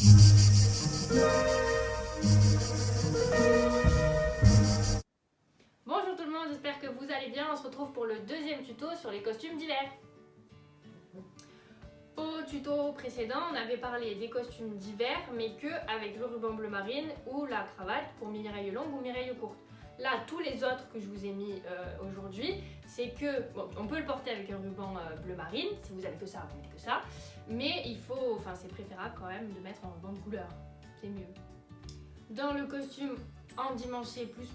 Bonjour tout le monde, j'espère que vous allez bien. On se retrouve pour le deuxième tuto sur les costumes d'hiver. Au tuto précédent, on avait parlé des costumes d'hiver, mais que avec le ruban bleu marine ou la cravate pour mi-raille longue ou mi-raille courte. Là, tous les autres que je vous ai mis aujourd'hui, c'est que, bon, on peut le porter avec un ruban bleu marine, si vous avez que ça, vous mettez que ça, mais il faut, enfin c'est préférable quand même de mettre un ruban de couleur, c'est mieux. Dans le costume endimanché plus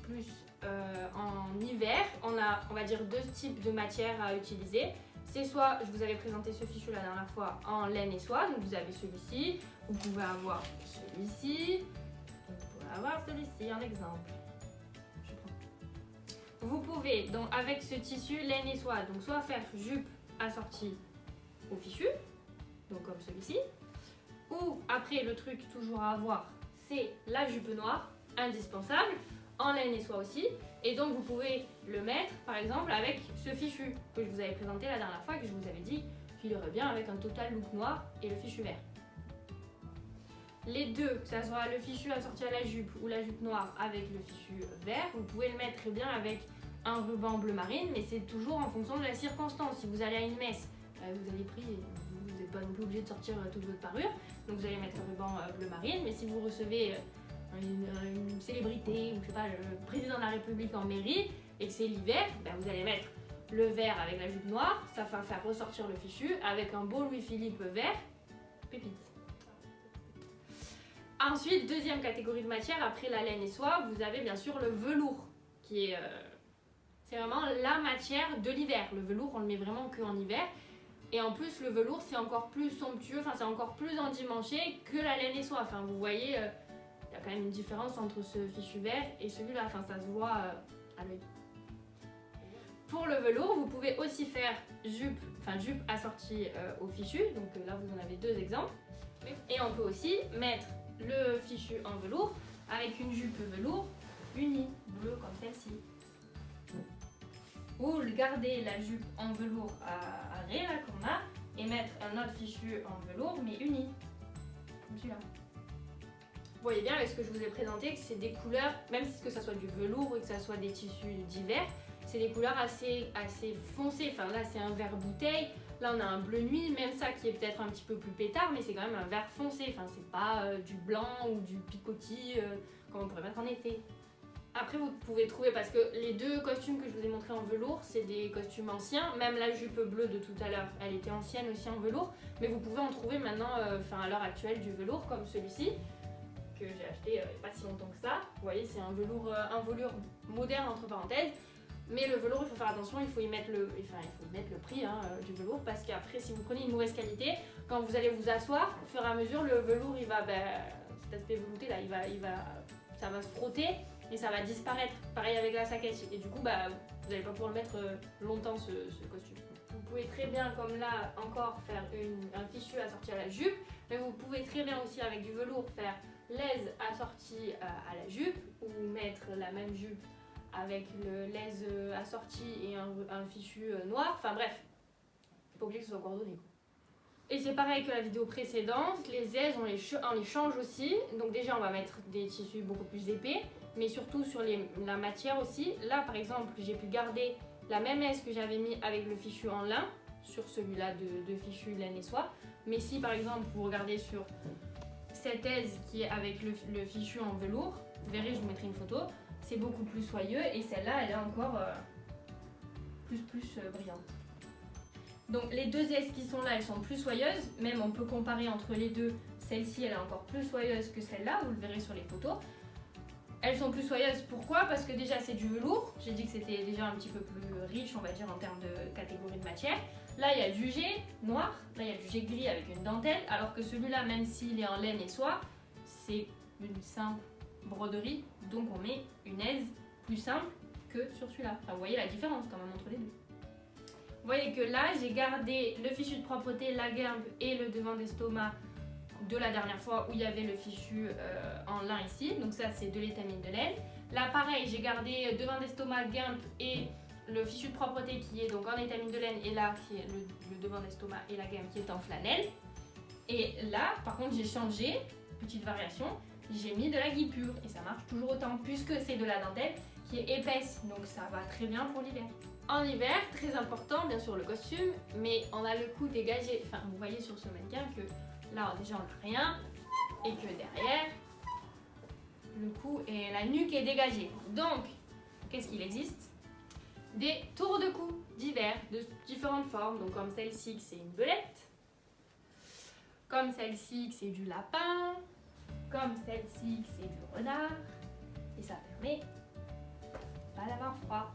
en hiver, on a, on va dire, deux types de matières à utiliser. C'est soit, je vous avais présenté ce fichu la dernière fois, en laine et soie, donc vous avez celui-ci, vous pouvez avoir celui-ci, vous pouvez avoir celui-ci en exemple. Vous pouvez donc avec ce tissu laine et soie, donc soit faire jupe assortie au fichu, donc comme celui-ci, ou après le truc toujours à avoir, c'est la jupe noire, indispensable, en laine et soie aussi, et donc vous pouvez le mettre par exemple avec ce fichu que je vous avais présenté la dernière fois, que je vous avais dit qu'il irait bien avec un total look noir et le fichu vert. Les deux, que ce soit le fichu assorti à la jupe ou la jupe noire avec le fichu vert, vous pouvez le mettre très bien avec un ruban bleu marine, mais c'est toujours en fonction de la circonstance. Si vous allez à une messe, vous avez pris, vous n'êtes pas non plus obligé de sortir toute votre parure, donc vous allez mettre le ruban bleu marine, mais si vous recevez une célébrité, ou je sais pas, le président de la République en mairie, et que c'est l'hiver, vous allez mettre le vert avec la jupe noire, ça va faire ressortir le fichu avec un beau Louis-Philippe vert, pépite. Ensuite, deuxième catégorie de matière, après la laine et soie, vous avez bien sûr le velours, qui est c'est vraiment la matière de l'hiver. Le velours, on le met vraiment qu'en hiver. Et en plus, le velours, c'est encore plus somptueux, enfin c'est encore plus endimanché que la laine et soie. Enfin, vous voyez, il y a quand même une différence entre ce fichu vert et celui-là. Enfin, ça se voit à l'œil. Pour le velours, vous pouvez aussi faire jupe assortie au fichu. Donc là, vous en avez deux exemples. Et on peut aussi mettre le fichu en velours avec une jupe velours unie, bleue comme celle-ci. Ou garder la jupe en velours à raies là qu'on a et mettre un autre fichu en velours mais uni, comme celui-là. Vous voyez bien avec ce que je vous ai présenté que c'est des couleurs, même si que ça soit du velours ou que ça soit des tissus d'hiver, c'est des couleurs assez foncées. Enfin là c'est un vert bouteille, là on a un bleu nuit, même ça qui est peut-être un petit peu plus pétard, mais c'est quand même un vert foncé. Enfin c'est pas du blanc ou du picotis comme on pourrait mettre en été. Après vous pouvez trouver, parce que les deux costumes que je vous ai montrés en velours, c'est des costumes anciens. Même la jupe bleue de tout à l'heure, elle était ancienne aussi en velours. Mais vous pouvez en trouver maintenant, à l'heure actuelle, du velours comme celui-ci, que j'ai acheté il n'y a pas si longtemps que ça. Vous voyez, c'est un velours moderne entre parenthèses. Mais le velours, il faut faire attention, il faut y mettre le prix du velours, parce qu'après, si vous prenez une mauvaise qualité, quand vous allez vous asseoir, au fur et à mesure, le velours, il va, cet aspect velouté là, ça va se frotter. Et ça va disparaître, pareil avec la saquette. Et du coup, vous n'allez pas pouvoir le mettre longtemps ce costume. Vous pouvez très bien, comme là encore, faire un fichu assorti à la jupe. Mais vous pouvez très bien aussi avec du velours faire l'aise assortie à la jupe. Ou mettre la même jupe avec l'aise assortie et un fichu noir. Enfin bref, pas oublier que ce soit coordonné. Et c'est pareil que la vidéo précédente, les aises on les change aussi. Donc déjà on va mettre des tissus beaucoup plus épais, mais surtout sur la matière aussi. Là par exemple j'ai pu garder la même aise que j'avais mis avec le fichu en lin sur celui-là de fichu laine et soie. Mais si par exemple vous regardez sur cette aise qui est avec le fichu en velours, vous verrez, je vous mettrai une photo, c'est beaucoup plus soyeux et celle-là elle est encore plus brillante. Donc les deux aises qui sont là, elles sont plus soyeuses, même on peut comparer entre les deux, celle-ci elle est encore plus soyeuse que celle-là, vous le verrez sur les photos. Elles sont plus soyeuses, pourquoi? Parce que déjà c'est du velours, j'ai dit que c'était déjà un petit peu plus riche on va dire en termes de catégorie de matière. Là il y a du jet noir, là il y a du jet gris avec une dentelle, alors que celui-là même s'il est en laine et soie, c'est une simple broderie, donc on met une aise plus simple que sur celui-là. Enfin, vous voyez la différence quand même entre les deux. Vous voyez que là, j'ai gardé le fichu de propreté, la guimpe et le devant d'estomac de la dernière fois où il y avait le fichu en lin ici. Donc ça, c'est de l'étamine de laine. Là, pareil, j'ai gardé devant d'estomac, guimpe et le fichu de propreté qui est donc en étamine de laine. Et là, qui est le devant d'estomac et la guimpe qui est en flanelle. Et là, par contre, j'ai changé petite variation, j'ai mis de la guipure et ça marche toujours autant puisque c'est de la dentelle qui est épaisse, donc ça va très bien pour l'hiver. En hiver, très important bien sûr le costume, mais on a le cou dégagé. Enfin, vous voyez sur ce mannequin que là déjà on n'a rien et que derrière le cou et la nuque est dégagée. Donc, qu'est-ce qu'il existe? Des tours de cou d'hiver de différentes formes, donc comme celle-ci que c'est une belette, comme celle-ci que c'est du lapin, comme celle-ci que c'est du renard, et ça permet pas d'avoir froid.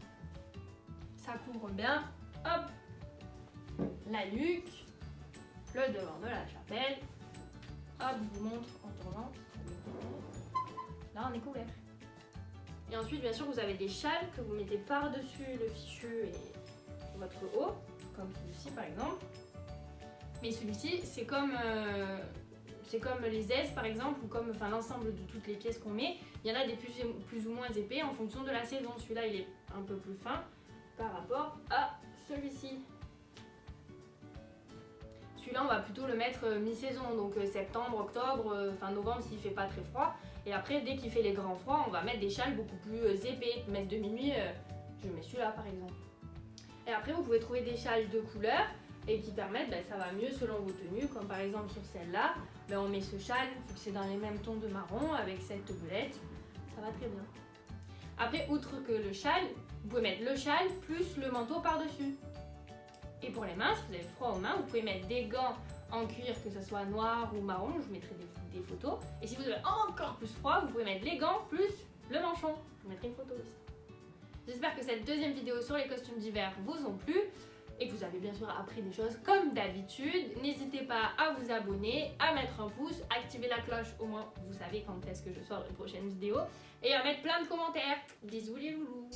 Ça couvre bien, hop, la nuque, le devant de la chapelle, hop, je vous montre en tournant, là on est couvert. Et ensuite, bien sûr, vous avez des châles que vous mettez par-dessus le fichu et votre haut, comme celui-ci par exemple. Mais celui-ci, c'est comme les aises par exemple, ou comme l'ensemble de toutes les pièces qu'on met. Il y en a des plus ou moins épais en fonction de la saison. Celui-là, il est un peu plus fin par rapport à celui-ci. Celui-là, on va plutôt le mettre mi-saison, donc septembre, octobre, fin novembre s'il fait pas très froid. Et après, dès qu'il fait les grands froids, on va mettre des châles beaucoup plus épais. Messe de minuit, je mets celui-là par exemple. Et après, vous pouvez trouver des châles de couleur et qui permettent, ça va mieux selon vos tenues. Comme par exemple sur celle-là, on met ce châle, vu que c'est dans les mêmes tons de marron, avec cette belette. Ça va très bien. Après, outre que le châle, vous pouvez mettre le châle plus le manteau par-dessus. Et pour les mains, si vous avez froid aux mains, vous pouvez mettre des gants en cuir, que ce soit noir ou marron, je vous mettrai des photos. Et si vous avez encore plus froid, vous pouvez mettre les gants plus le manchon. Je vous mettrai une photo aussi. J'espère que cette deuxième vidéo sur les costumes d'hiver vous ont plu et que vous avez bien sûr appris des choses comme d'habitude. N'hésitez pas à vous abonner, à mettre un pouce, activer la cloche, au moins vous savez quand est-ce que je sors une prochaine vidéo, et à mettre plein de commentaires. Bisous les loulous.